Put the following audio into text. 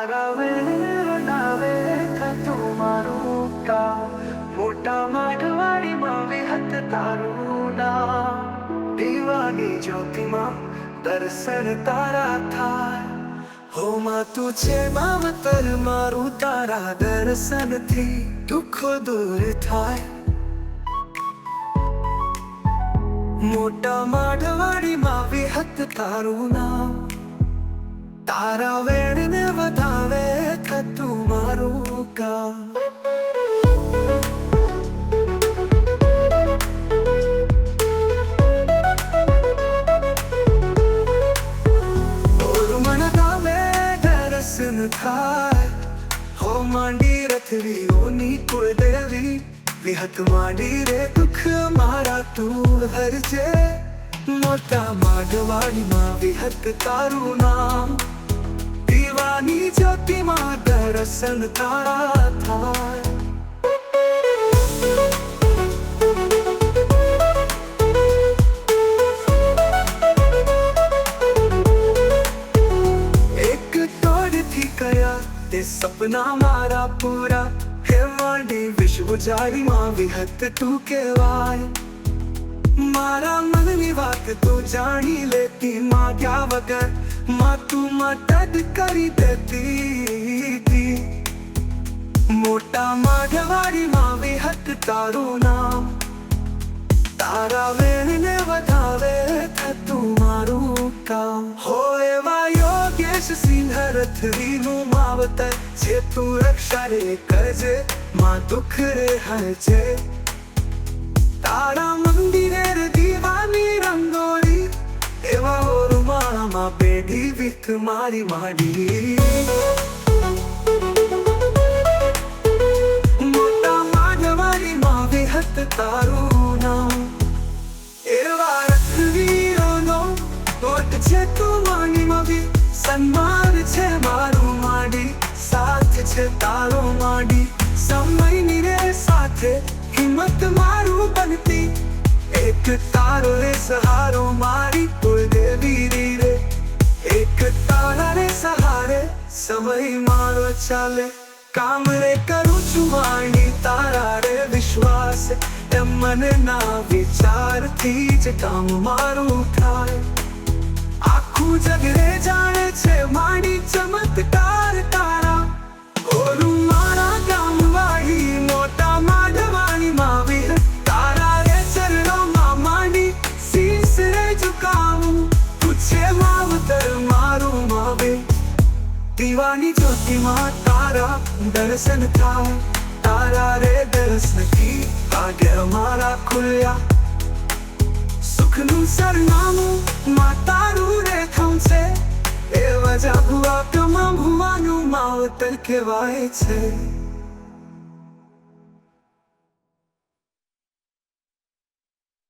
તારા વેણાવે થતું મારું કામ મોટા માઢવાડીમાં વિહત તારું નામ દીવાની જ્યોતિમાં દર્શન તારા થાય હો માં તું છે માવતર મારું તારા દર્શનથી દુઃખો દૂર થાય મોટા માઢવાડીમાં વિહત તારું નામ તારા વેણને વધાવે થતું મારું કામ દર્શન થાય હો માંડી રથવીઓની કુળદેવી વિહત માંડી રે દુઃખ મારા તું હરજે મોટા માઢવાડીમાં વિહત તારું નામ દીવાની જ્યોતિમાં દર્શન તારા થાય તે સપના મારા પૂરા હે માંડી વિશ્વ જાળીમાં વિહત તું કહેવાય મારા મનની વાત તું જાણી લેતી માગ્યા વગર માં તું મદદ કરી દેતી મોટા માઢવાડીમાં વિહત તારું નામ તારા વેણને વધાવે થતું મારું કામ હોય એવા યોગેશ સિંહ રથવીનું માવતર જે તું રક્ષા રે કરજે માં દુઃખ રે હરજે તારા મંદિરે રે દીવાની રંગોળી એવા ઓરમાળામાં બેઠી વિથ મારી માડી મોટા માઢવાડીમાં વિહત તારું નામ એવા રથવીરોનો કોટ છે તું વાણીમાં બી સન્માન છે મારું માંડી સાથ છે તારો માંડી સમયની રે સાથે હિંમત મારું બનતી એક તારો રે સહારો મારી કુળદેવી રે એક તારા રે સહારે સમય મારો ચાલે કામ રે કરું છું માંડી તારા રે વિશ્વાસ એમ મને ના વિચારથી જ કામ મારું થાય આખું જગ રે જાણે છે માંડી ચમત્કાર તારા ઓલું મારા ગામ વાળી મોટા માઢવાડીમાં વિહત તારા રે ચરણોમાં માંડી શીશ રે ઝુકાવું તું છે માવતર મારું માવે દીવાની જ્યોતિમાં તારા દર્શન થાય તારા રે દર્શનથી ભાગ્ય મારા ખુલ્યા સુખનું સરનામું માં તારું રેખમ છે એ વજા ભુવા કમા ભુવાનું માવતર કહેવાય છે